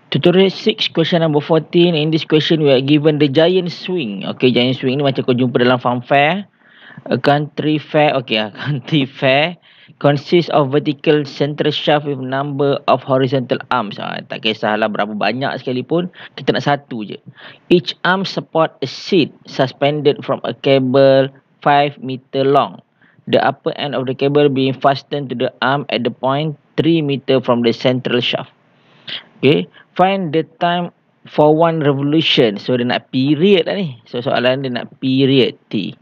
Tutorial 6, question number 14. In this question, we are given the giant swing. Okay, giant swing ni macam kau jumpa dalam farm fair. A country fair, okay, a country fair consists of vertical central shaft with number of horizontal arms. Tak kisahlah berapa banyak sekalipun, kita nak satu je. Each arm support a seat suspended from a cable 5 meter long. The upper end of the cable being fastened to the arm at the point 3 meter from the central shaft. Okay, find the time for one revolution. So, dia nak period lah ni. So, soalan dia nak period T.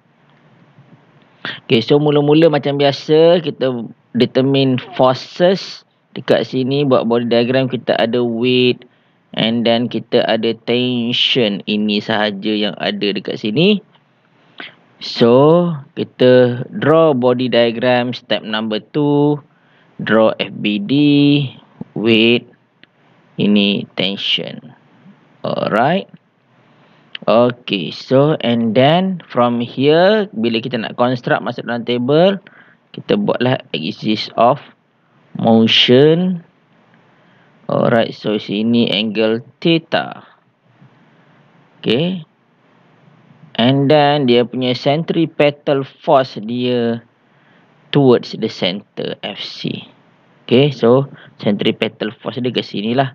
Okay, so mula-mula macam biasa, kita determine forces. Dekat sini, buat body diagram, kita ada weight. And then, kita ada tension. Ini sahaja yang ada dekat sini. So, kita draw body diagram step number 2. Draw FBD, weight. Ini tension. Alright. Okay, so and then from here, bila kita nak construct masuk dalam table, kita buatlah axis of motion. Alright, so sini angle theta. Okay. And then dia punya centripetal force dia towards the center, FC. Okay, so centripetal force dia ke sini lah.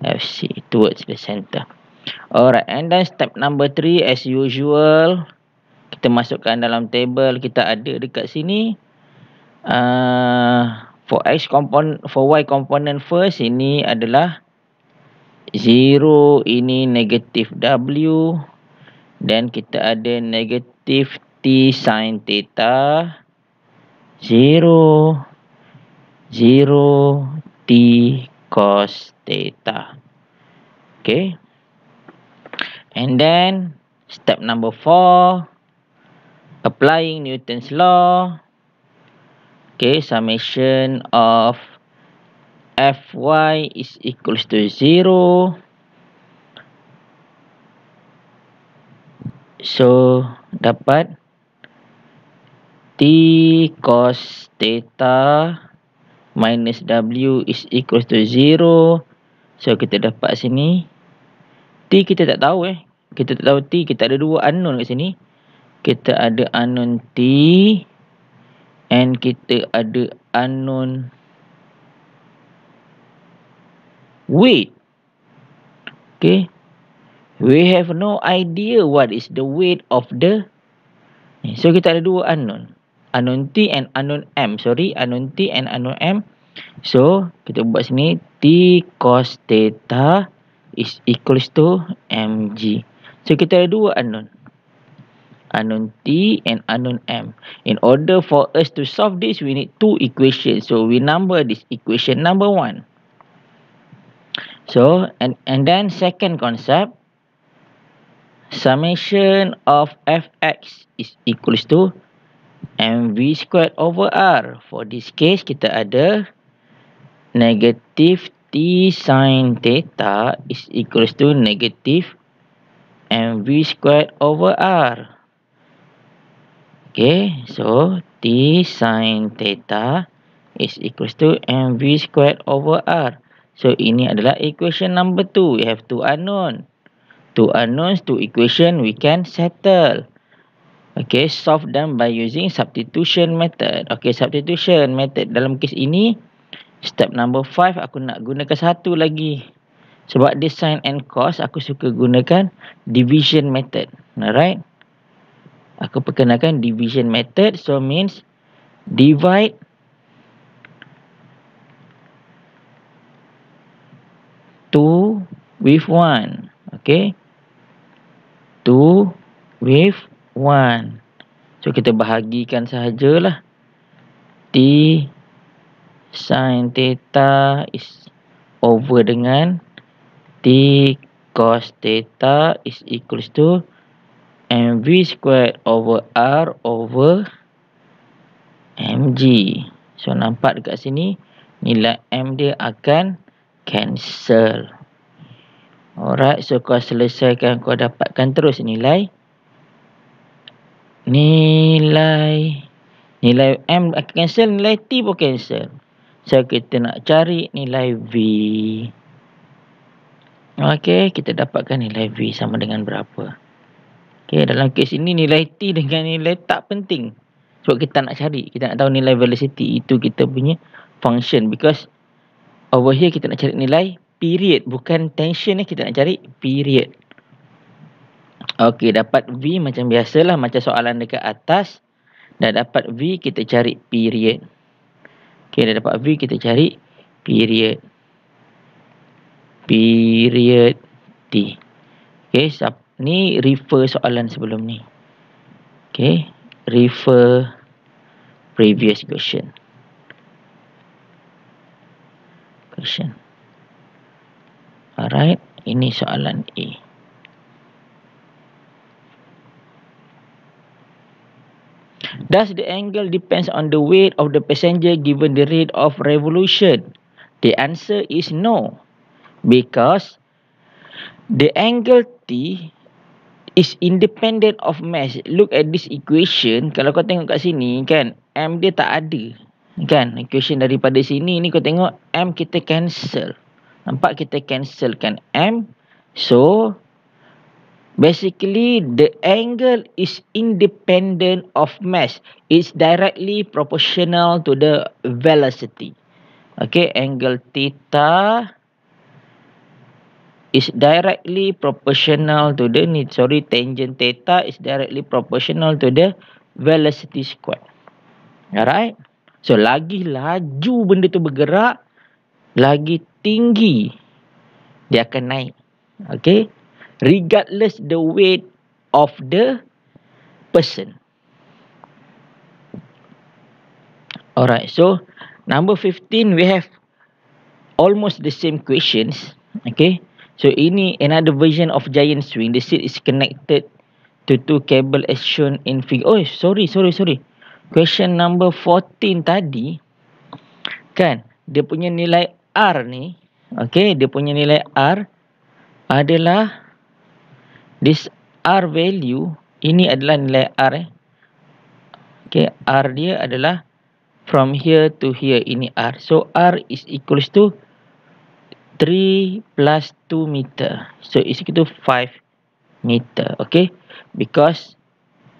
FC, towards the center. Alright, and then step number 3 as usual, kita masukkan dalam table. Kita ada dekat sini for x component, for y component first, ini adalah 0, ini negative w, dan kita ada negative t sin theta, 0 t cos theta. Okay. And then step number 4, applying Newton's law. Okay, summation of Fy is equals to 0. So, dapat T cos theta minus W is equals to 0. So, kita dapat sini. T kita tak tahu Kita tak tahu T. Kita ada dua unknown kat sini. Kita ada unknown T. And kita ada unknown weight. Okay. We have no idea what is the weight of the. So, kita ada dua unknown. Unknown T and unknown M. Sorry, unknown T and unknown M. So, kita buat sini. T cos theta is equals to mg. So, kita ada dua unknown. Unknown T and unknown M. In order for us to solve this, we need two equations. So, we number this equation number 1. So, and then second concept, summation of fx is equals to mv squared over r. For this case, kita ada negative T sin theta is equals to negative mv squared over r. Okay, so T sin theta is equals to mv squared over r. So, ini adalah equation number 2. We have two unknown. Two unknowns, two equation we can settle. Okay, solve them by using substitution method. Okay, substitution method. Dalam kes ini, step number 5, aku nak gunakan satu lagi. Sebab dia sin and cos, aku suka gunakan division method. Alright. Aku perkenalkan division method. So, means divide two with 1. Okay. 2 with 1. So, kita bahagikan sahajalah. T sin theta is over dengan T cos theta is equals to mv squared over r over mg. So, nampak dekat sini, nilai m dia akan cancel. Alright, so kau selesaikan, kau dapatkan terus nilai M akan cancel, nilai T pun cancel. So, kita nak cari nilai V. Okey, kita dapatkan nilai V sama dengan berapa. Okey, dalam kes ini nilai T dengan nilai tak penting. Sebab kita nak cari, kita nak tahu nilai velocity. Itu kita punya function. Because over here kita nak cari nilai period. Bukan tension, kita nak cari period. Okey, dapat V macam biasalah. Macam soalan dekat atas. Dah dapat V, kita cari period. Okey, dah dapat V, kita cari period. Period T. Okey, ni refer soalan sebelum ni. Okey, refer previous question. Alright, ini soalan A. Does the angle depends on the weight of the passenger given the rate of revolution? The answer is no. Because the angle T is independent of mass. Look at this equation. Kalau kau tengok kat sini kan, M dia tak ada. Kan, equation daripada sini ni kau tengok M kita cancel. Nampak, kita cancelkan M. So basically the angle is independent of mass. It's directly proportional to the velocity. Okay, angle theta is directly proportional to the tangent theta is directly proportional to the velocity squared. Alright. So lagi laju benda tu bergerak, lagi tinggi dia akan naik. Okay. Regardless the weight of the person. Alright. So number 15 we have almost the same questions. Okay. So ini another version of giant swing. The seat is connected to two cable as shown in figure. Oh, sorry. Question number 14 tadi kan, dia punya nilai R ni, okay, dia punya nilai R adalah this R value, ini adalah nilai R okay, R dia adalah from here to here, ini R. So R is equals to 3 plus 2 meter. So it's equal to 5 meter. Okay. Because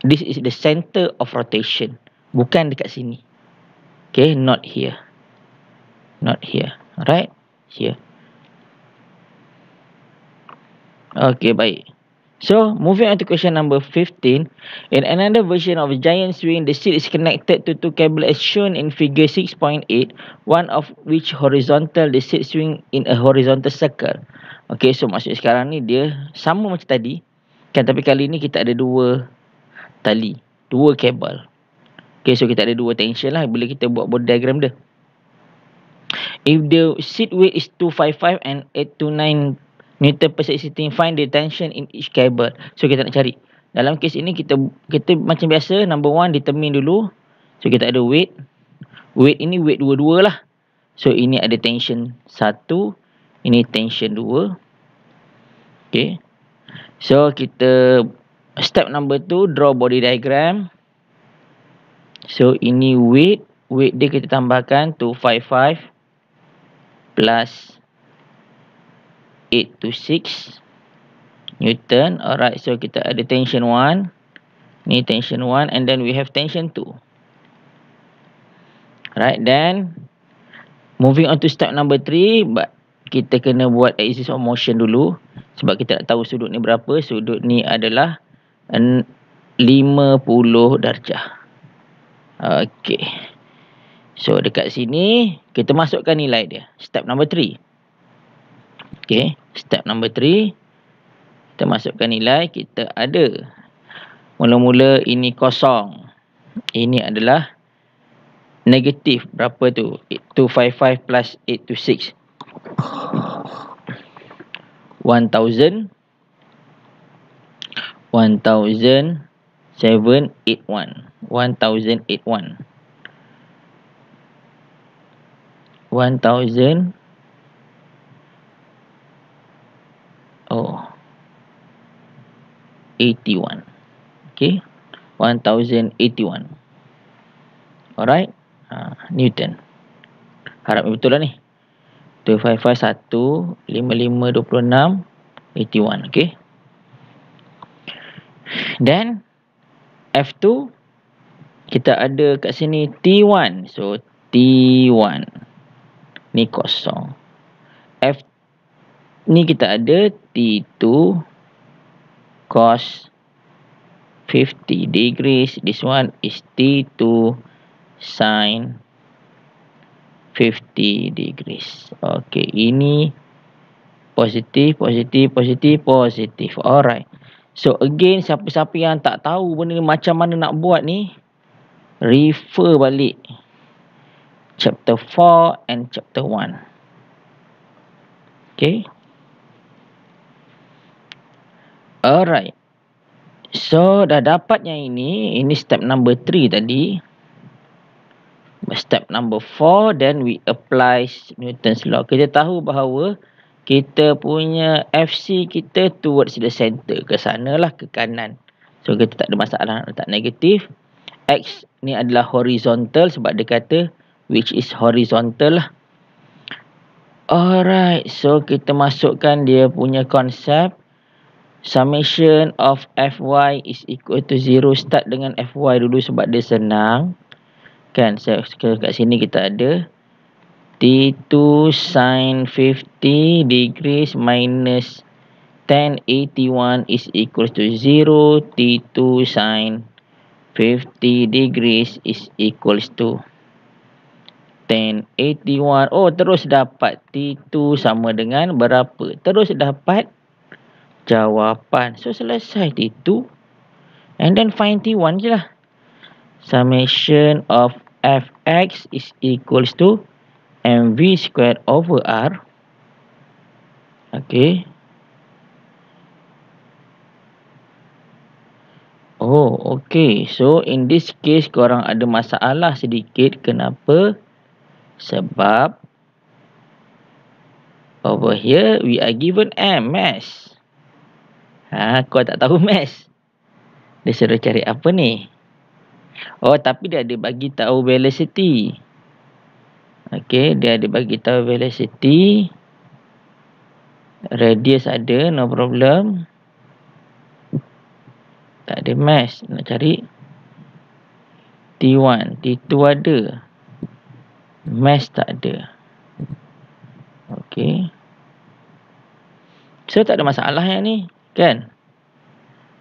this is the center of rotation. Bukan dekat sini. Okay. Not here. Not here. Alright. Here. Okay. Baik. So, moving on to question number 15. In another version of giant swing, the seat is connected to two cables as shown in figure 6.8, one of which horizontal, the seat swing in a horizontal circle. Okay, so maksud sekarang ni dia sama macam tadi. Kan, tapi kali ni kita ada dua tali, dua kabel. Okay, so kita ada dua tension lah bila kita buat body diagram dia. If the seat weight is 255 and 829 Newton per sitting, find the tension in each cable. So kita nak cari. Dalam kes ini kita macam biasa, number 1 determine dulu. So kita ada weight. Weight ini weight dua-dua lah. So ini ada tension 1, ini tension 2. Okay. So kita step number 2, draw body diagram. So ini weight dia kita tambahkan 255 plus 826 Newton. Alright, so kita ada tension 1. Ni tension 1 and then we have tension 2. Alright, then moving on to step number 3, kita kena buat axis of motion dulu. Sebab kita nak tahu sudut ni berapa. Sudut ni adalah 50 darjah. Okay. So dekat sini kita masukkan nilai dia. Step number 3. Okay, step number 3. Kita masukkan nilai. Kita ada. Mula-mula ini kosong. Ini adalah negatif. Berapa tu? 255 plus 826. 1000. 100781. 1081. 1000. Oh. 81. Okay. 1081. Alright. Newton. Harap betul lah ni. 255 1, 55 26, 81. Okay. Then F2 kita ada kat sini T1. So T1 ni kosong. F ni kita ada T2 cos 50 degrees. This one is T2 sin 50 degrees. Okay, ini positif, positif, positif, positif. Alright. So again, siapa-siapa yang tak tahu benda ni macam mana nak buat ni, refer balik chapter 4 and chapter 1. Okay. Alright. So dah dapat yang ini step number 3 tadi. Step number 4, then we apply Newton's law. Kita tahu bahawa kita punya FC kita towards the center. Ke sana lah, ke kanan. So kita tak ada masalah nak letak negatif. X ni adalah horizontal sebab dia kata which is horizontal lah. Alright, so kita masukkan dia punya konsep. Summation of Fy is equal to 0. Start dengan Fy dulu sebab dia senang. Kan, kat sini kita ada T2 sin 50 degrees minus tan 81 is equal to 0. T2 sin 50 degrees is equals to tan 81. Oh, terus dapat T2 sama dengan berapa? Terus dapat jawapan. So, selesai T2. And then find T1 je lah. Summation of Fx is equals to mv squared over r. Okay. Oh, okay. So, in this case, korang ada masalah sedikit. Kenapa? Sebab over here, we are given M, mass. Kau tak tahu mass. Dia suruh cari apa ni? Oh, tapi dia ada bagi tahu velocity. Okay, dia ada bagi tahu velocity. Radius ada, no problem. Tak ada mass. Nak cari T1, T2 ada. Mass tak ada. Okay. So, tak ada masalah yang ni. Kan?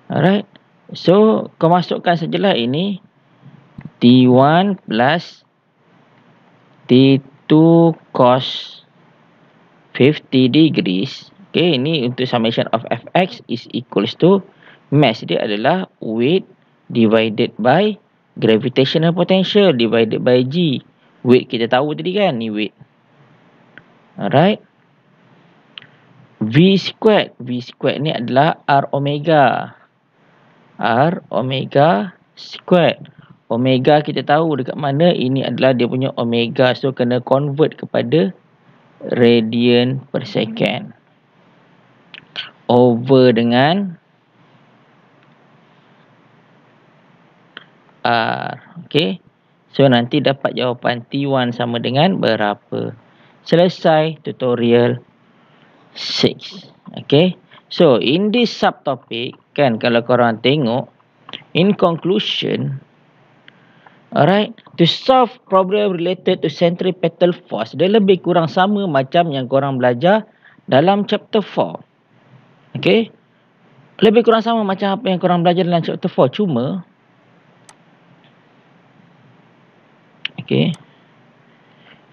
Alright. So, kau masukkan sajalah ini. T1 plus T2 cos 50 degrees. Okay, ini untuk summation of Fx is equals to mass dia adalah weight divided by gravitational potential divided by G. Weight kita tahu tadi kan, ni weight. Alright. V squared. V squared ni adalah R omega. R omega squared. Omega kita tahu dekat mana. Ini adalah dia punya omega. So, kena convert kepada radian per second. Over dengan R. Okay. So, nanti dapat jawapan T1 sama dengan berapa. Selesai tutorial 6. Okay. So, in this subtopic, kan, kalau korang tengok, in conclusion, alright, to solve problem related to centripetal force, dia lebih kurang sama macam yang korang belajar dalam chapter 4. Okay. Lebih kurang sama macam apa yang korang belajar dalam chapter 4. Cuma, okay,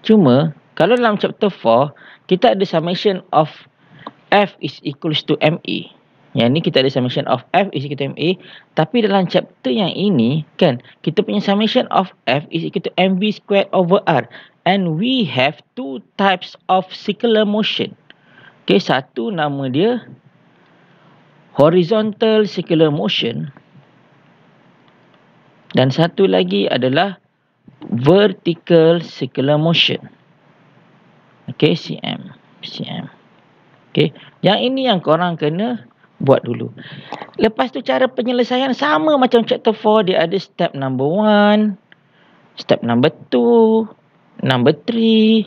cuma, kalau dalam chapter 4, kita ada summation of F is equals to MA. Yang ni kita ada summation of F is equal to MA. Tapi dalam chapter yang ini, kan, kita punya summation of F is equal to MV squared over R. And we have two types of circular motion. Okay, satu nama dia horizontal circular motion. Dan satu lagi adalah vertical circular motion. Okay, CM. Okay, yang ini yang korang kena buat dulu. Lepas tu cara penyelesaian sama macam chapter 4. Dia ada step number 1, step number 2, number 3,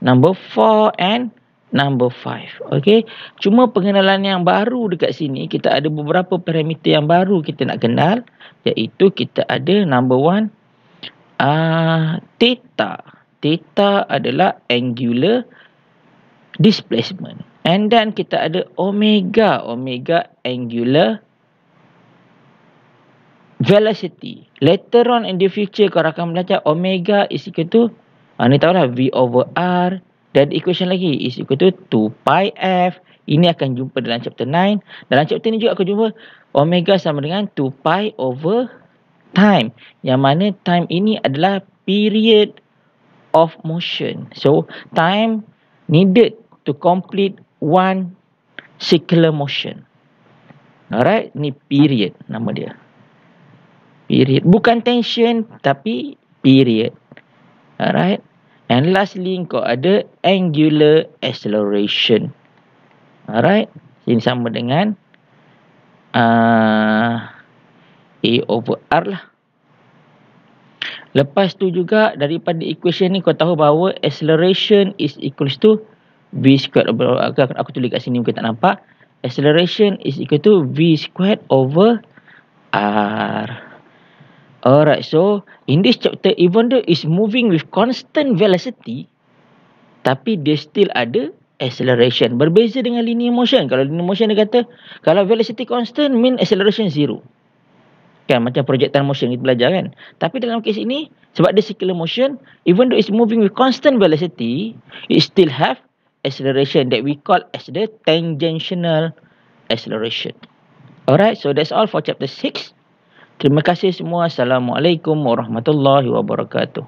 number 4 and number 5. Okay. Cuma pengenalan yang baru dekat sini, kita ada beberapa parameter yang baru kita nak kenal. Iaitu kita ada number 1, theta. Theta adalah angular displacement. And then kita ada omega. Omega angular velocity. Later on in the future, kalau akan belajar omega is equal to, ni tahulah, V over R. Dan equation lagi is equal to 2 pi F. Ini akan jumpa dalam chapter 9. Dalam chapter ni juga akan jumpa omega sama dengan 2 pi over time. Yang mana time ini adalah period of motion. So, time needed to complete one circular motion. Alright, ni period nama dia. Period. Bukan tension, tapi period. Alright. And lastly, kau ada angular acceleration. Alright. Ini sama dengan A over R lah. Lepas tu juga, daripada equation ni kau tahu bahawa acceleration is equals to V squared over, aku tulis kat sini mungkin tak nampak. Acceleration is equal to V squared over R. Alright, so in this chapter, even though it's moving with constant velocity, tapi dia still ada acceleration. Berbeza dengan linear motion. Kalau linear motion dia kata, kalau velocity constant, mean acceleration 0. Kan, macam projectile motion kita belajar kan. Tapi dalam kes ini, sebab dia circular motion, even though it's moving with constant velocity, it still have acceleration that we call as the tangential acceleration. Alright, so that's all for chapter 6. Terima kasih semua. Assalamualaikum warahmatullahi wabarakatuh.